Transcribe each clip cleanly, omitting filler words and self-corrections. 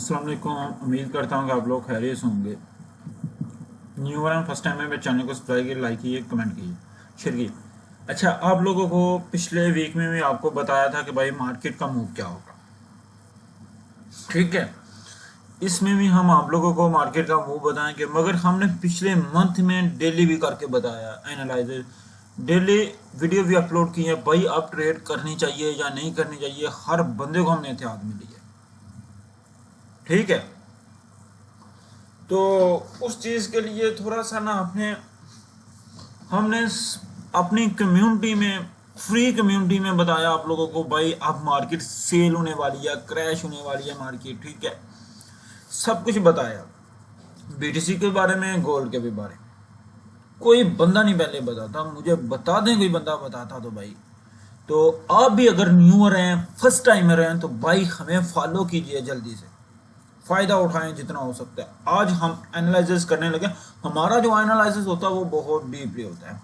अस्सलाम वालेकुम। उम्मीद करता हूँ कि आप लोग खैरियत से होंगे। न्यू वन फर्स्ट टाइम है मेरे चैनल को सब्सक्राइब कीजिए, लाइक कीजिए, कमेंट कीजिए, शेयर कीजिए। अच्छा, आप लोगों को पिछले वीक में भी आपको बताया था कि भाई मार्केट का मूव क्या होगा। ठीक है, इसमें भी हम आप लोगों को मार्केट का मूव बताएंगे, मगर हमने पिछले मंथ में डेली भी करके बताया एनालाइजर, डेली वीडियो भी अपलोड की है। भाई अब ट्रेड करनी चाहिए या नहीं करनी चाहिए, हर बंदे को हमने एहतियात में ली है। ठीक है, तो उस चीज़ के लिए थोड़ा सा ना हमने अपनी कम्युनिटी में, फ्री कम्युनिटी में बताया आप लोगों को भाई अब मार्केट सेल होने वाली है, क्रैश होने वाली है मार्केट। ठीक है, सब कुछ बताया, बीटीसी के बारे में, गोल्ड के भी बारे में। कोई बंदा नहीं पहले बताता, मुझे बता दें कोई बंदा बताता तो भाई। तो आप भी अगर न्यूअर हैं, फर्स्ट टाइमर हैं, तो भाई हमें फॉलो कीजिए, जल्दी से फायदा उठाएं जितना हो सकता है। आज हम एनालिसिस करने लगे। हमारा जो एनालिसिस होता है वो बहुत डीपली होता है।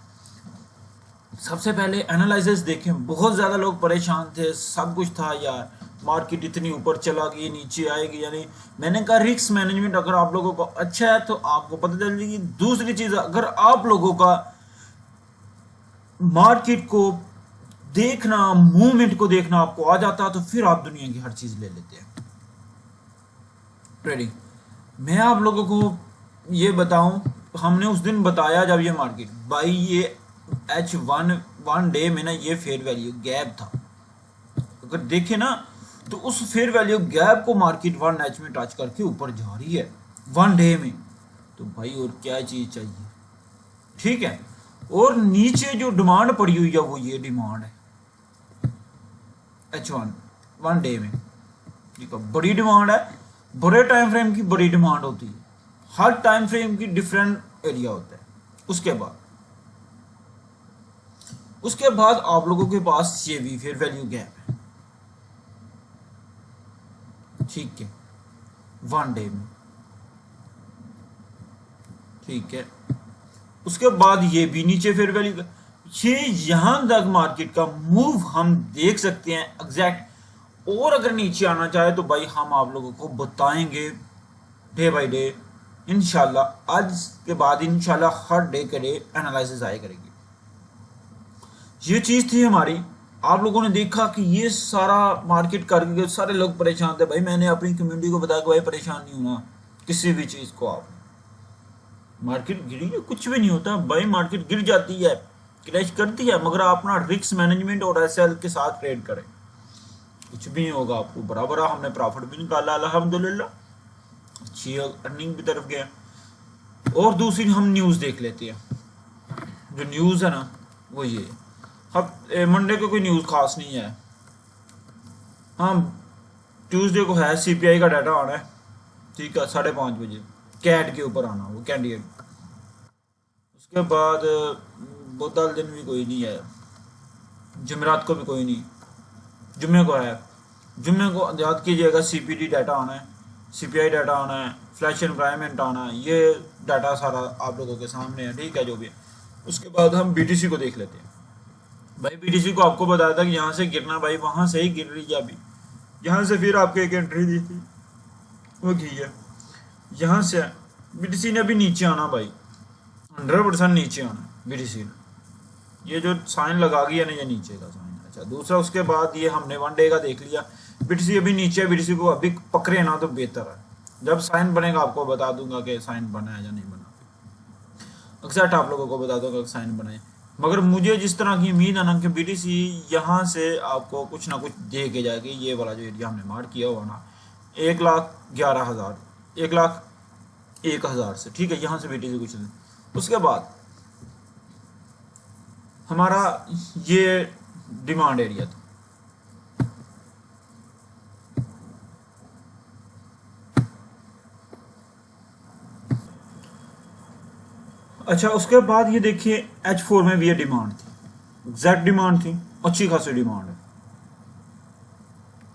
सबसे पहले एनालिसिस देखें, बहुत ज़्यादा लोग परेशान थे, सब कुछ था यार, मार्केट इतनी ऊपर चला गई, नीचे आएगी या नहीं। मैंने कहा रिस्क मैनेजमेंट अगर आप लोगों को अच्छा है तो आपको पता चल जाएगी। दूसरी चीज़, अगर आप लोगों का मार्केट को देखना, मूवमेंट को देखना आपको आ जाता, तो फिर आप दुनिया की हर चीज़ ले लेते हैं। ट्रेडिंग मैं आप लोगों को ये बताऊं, हमने उस दिन बताया जब ये मार्केट भाई ये वन डे में ना ये फेयर वैल्यू गैप था, अगर देखे ना तो उस फेयर वैल्यू गैप को मार्केट 1 एच में टच करके ऊपर जा रही है वन डे में। तो भाई और क्या चीज चाहिए। ठीक है, और नीचे जो डिमांड पड़ी हुई है वो ये डिमांड है H1 वन डे में। ठीक है, बड़ी डिमांड है, बड़े टाइम फ्रेम की बड़ी डिमांड होती है, हर टाइम फ्रेम की डिफरेंट एरिया होता है। उसके बाद आप लोगों के पास ये भी फेयर वैल्यू गैप है। ठीक है, वन डे में। ठीक है, उसके बाद ये भी नीचे फेयर वैल्यू, ये यहां तक मार्केट का मूव हम देख सकते हैं एग्जैक्ट। और अगर नीचे आना चाहे तो भाई हम आप लोगों को बताएंगे डे बाय डे इंशाल्लाह। आज के बाद इंशाल्लाह हर डे के डे एनालिसिस आए करेगी। ये चीज थी हमारी। आप लोगों ने देखा कि ये सारा मार्केट करके सारे लोग परेशान थे। भाई मैंने अपनी कम्युनिटी को बताया कि भाई परेशान नहीं होना किसी भी चीज को। आप मार्केट गिरी है, कुछ भी नहीं होता भाई, मार्केट गिर जाती है, क्रैश करती है, मगर आप अपना रिस्क मैनेजमेंट और एसएल के साथ ट्रेड करें, कुछ भी नहीं होगा आपको। बराबर हमने प्रॉफिट भी निकाला अल्हम्दुलिल्लाह, अच्छी अर्निंग की तरफ गया। और दूसरी हम न्यूज़ देख लेते हैं। जो न्यूज़ है ना वो ये है। अब मंडे को कोई न्यूज़ खास नहीं है। हाँ, ट्यूसडे को है सीपीआई का डाटा आना है। ठीक है, 5:30 बजे कैट के ऊपर आना, वो कैंडिडेट। उसके बाद बुधवार दिन भी कोई नहीं है, जुमेरात को भी कोई नहीं, जुम्मे को है। जुम्मे को याद कीजिएगा सीपीडी डाटा आना है, सीपीआई डाटा आना है, फ्लैश एनवायरनमेंट आना है, ये डाटा सारा आप लोगों के सामने है। ठीक है, जो भी है। उसके बाद हम बीटीसी को देख लेते हैं। भाई बीटीसी को आपको बताया था कि यहाँ से गिरना, भाई वहाँ से ही गिर रही है अभी। यहाँ से फिर आपको एक एंट्री दी थी, वो की है। यहाँ से बीटीसी ने अभी नीचे आना भाई, 100% नीचे आना बीटीसी ने। ये जो साइन लगा गया ना, ये नीचे का साइन। अच्छा, दूसरा उसके बाद ये हमने वन डे का देख लिया। बीटीसी अभी नीचे है, बीटीसी को अभी पकड़े ना तो बेहतर है। जब साइन बनेगा आपको बता दूंगा कि साइन बना है या नहीं बना। एक्सैक्ट आप लोगों को बता दूंगा कि साइन बना है। मगर मुझे जिस तरह की उम्मीद है ना कि बीटीसी यहाँ से आपको कुछ ना कुछ दे के जाएगी। ये वाला जो एरिया हमने मार्क किया हुआ ना, 1,11,000, 1,01,000 से। ठीक है, यहाँ से बीटीसी कुछ नहीं। उसके बाद हमारा ये डिमांड एरिया था। अच्छा, उसके बाद ये देखिए H4 में भी ये डिमांड थी, एग्जैक्ट डिमांड थी, अच्छी खासी डिमांड है।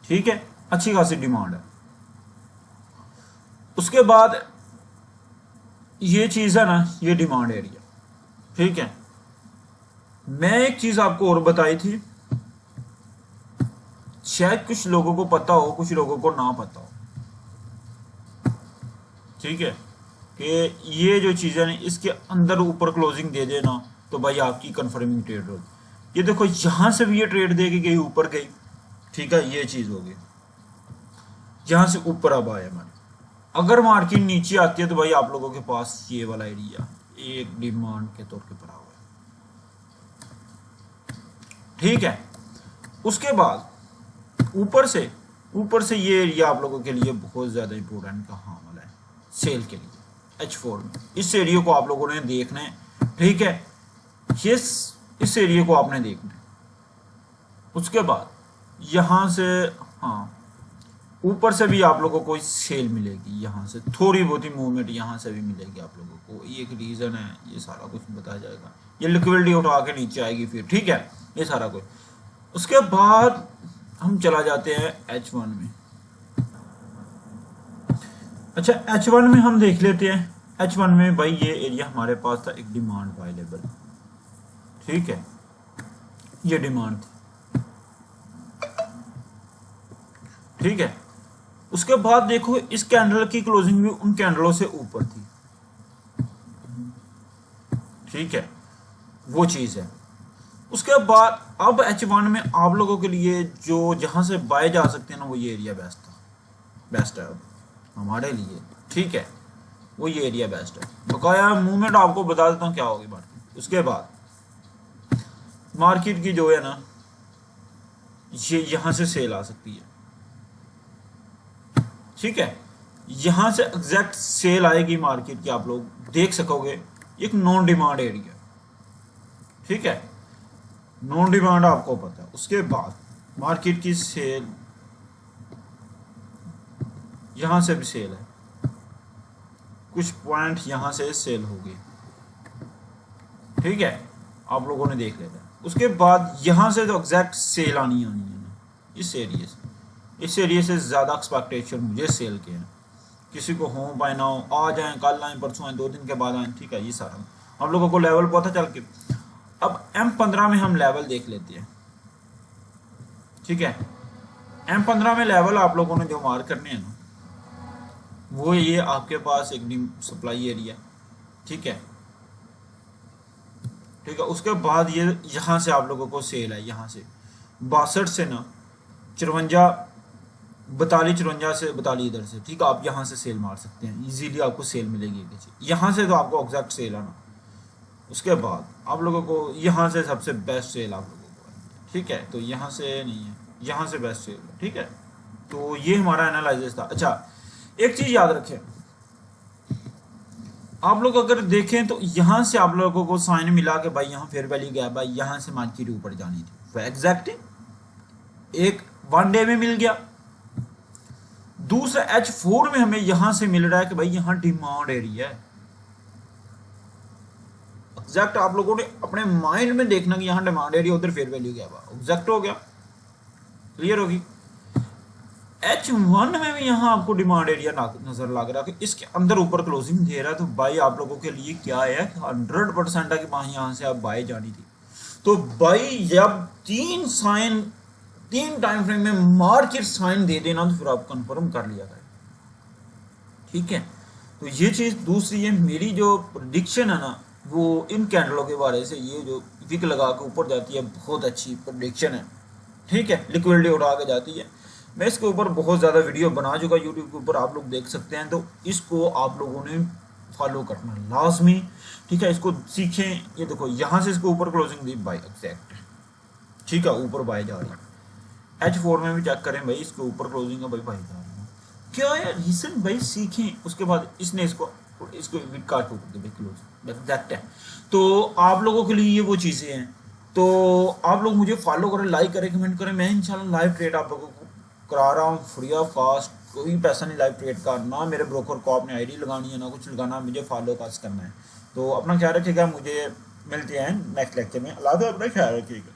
ठीक है, अच्छी खासी डिमांड है। उसके बाद ये चीज है ना, ये डिमांड एरिया। ठीक है, मैं एक चीज आपको और बताई थी, शायद कुछ लोगों को पता हो, कुछ लोगों को ना पता हो। ठीक है, कि ये जो चीज़ें हैं इसके अंदर ऊपर क्लोजिंग दे देना तो भाई आपकी कंफर्मिंग ट्रेड होगी। ये देखो यहाँ से भी ये ट्रेड दे के गई, ऊपर गई, ठीक है, ये चीज़ होगी, यहाँ से ऊपर अब आए हमारे। अगर मार्केट नीचे आती है तो भाई आप लोगों के पास ये वाला एरिया एक डिमांड के तौर पे पड़ा हुआ है, ठीक है। उसके बाद ऊपर से ये एरिया आप लोगों के लिए बहुत ज़्यादा इंपॉर्टेंट कहाँ वाला है, सेल के लिए H4 में। इस एरिया को आप लोगों ने देखना है, ठीक है, इस एरिया को आपने देखना है। उसके बाद यहाँ से हाँ ऊपर से भी आप लोगों को सेल मिलेगी, यहाँ से थोड़ी बहुत ही मूवमेंट यहाँ से भी मिलेगी आप लोगों को। ये एक रीज़न है, ये सारा कुछ बताया जाएगा। ये लिक्विडिटी उठा के नीचे आएगी फिर, ठीक है, ये सारा कुछ। उसके बाद हम चला जाते हैं H1 में। अच्छा, H1 में हम देख लेते हैं। H1 में भाई ये एरिया हमारे पास था एक डिमांड अवेलेबल, ठीक है, ये डिमांड थी, ठीक है। उसके बाद देखो इस कैंडल की क्लोजिंग भी उन कैंडलों से ऊपर थी, ठीक है, वो चीज है। उसके बाद अब H1 में आप लोगों के लिए जो जहां से बाय जा सकते हैं ना, वो ये एरिया बेस्ट है अब हमारे लिए, ठीक है, वो ये एरिया बेस्ट है। बकाया मूवमेंट आपको बता देता हूँ क्या होगी मार्केट। उसके बाद मार्केट की जो है ना, ये यहां से सेल आ सकती है, ठीक है, यहां से एग्जैक्ट सेल आएगी मार्केट की, आप लोग देख सकोगे। एक नॉन डिमांड एरिया, ठीक है, नॉन डिमांड आपको पता है। उसके बाद मार्केट की सेल, यहां से भी सेल है, कुछ पॉइंट यहां से सेल होगी, ठीक है, आप लोगों ने देख लेना। उसके बाद यहां से तो एग्जैक्ट सेल आनी है ना, इस एरिया से ज्यादा एक्सपेक्टेशन मुझे सेल के हैं। किसी को हो बाय ना हो, आ जाए, कल आए, परसों आए, 2 दिन के बाद आए, ठीक है, ये सारा हम लोगों को लेवल पता चल के। अब M15 में हम लेवल देख लेते हैं, ठीक है। M15 में लेवल आप लोगों ने जो मार्क करने हैं ना, वो ये आपके पास एक सप्लाई एरिया, ठीक है, ठीक है। उसके बाद ये यहाँ से आप लोगों को सेल है, यहाँ से 62 से ना 54, 42, 54 से 42 इधर से, ठीक है, आप यहाँ से सेल मार सकते हैं, इजीली आपको सेल मिलेगी यहाँ से, तो आपको एग्जैक्ट सेल आना। उसके बाद आप लोगों को यहाँ से सबसे बेस्ट सेल आप लोगों को है, ठीक है, तो यहाँ से नहीं है, यहाँ से बेस्ट सेल है, ठीक है। तो ये हमारा एनालिसिस था। अच्छा, एक चीज याद रखें, आप लोग अगर देखें तो यहाँ से आप लोगों को साइन मिला के भाई यहाँ फेयर वैल्यू गया, भाई यहाँ से मार्केट ऊपर जानी थी, एग्जैक्ट एक 1 डे में मिल गया। दूसरा H4 में हमें यहां से मिल रहा है कि भाई यहाँ डिमांड एरिया है, एग्जैक्ट आप लोगों ने अपने माइंड में देखना कि यहाँ डिमांड एरिया, उधर फेयर वैल्यू गया, एग्जैक्ट हो गया, क्लियर होगी। H1 में भी यहाँ आपको डिमांड एरिया नजर लग रहा है कि इसके अंदर ऊपर क्लोजिंग दे रहा है, तो बाई आप लोगों के लिए क्या है, 100% है कि वहां यहाँ से आप बाई जानी थी। तो बाई जब 3 टाइम फ्रेम में मार्केट साइन दे देना, तो फिर आप कंफर्म कर लिया करें, ठीक है। तो ये चीज दूसरी है, मेरी जो प्रेडिक्शन है ना, वो इन कैंडलों के बारे से, ये जो विक लगा के ऊपर जाती है, बहुत अच्छी प्रेडिक्शन है, ठीक है, लिक्विडिटी उठा के जाती है। मैं इसके ऊपर बहुत ज़्यादा वीडियो बना चुका यूट्यूब के ऊपर, आप लोग देख सकते हैं, तो इसको आप लोगों ने फॉलो करना लाजमी, ठीक है, इसको सीखें। ये देखो यहाँ से इसको ऊपर क्लोजिंग दी बाय एग्जैक्ट, ठीक है, ऊपर बाय जा रही है। H4 में भी चेक करें भाई, इसके ऊपर क्लोजिंग है, भाई जा रही है, क्या है रीजन भाई, सीखें। उसके बाद इसने इसको काट के ऊपर क्लोज एग्जैक्ट है। तो आप लोगों के लिए ये वो चीज़ें हैं, तो आप लोग मुझे फॉलो करें, लाइक करें, कमेंट करें। मैं इंशाल्लाह लाइव ट्रेड आप लोगों को करा रहा हूँ फ्री ऑफ कॉस्ट, कोई पैसा नहीं लाइव ट्रेड का, ना मेरे ब्रोकर को आपने आईडी लगानी है, ना कुछ लगाना, मुझे फॉलो कास्ट करना है। तो अपना ख्याल रखिएगा, मुझे मिलते हैं नेक्स्ट लेक्चर में। अल्लाह हाफ़िज़, अपना ख्याल रखिएगा।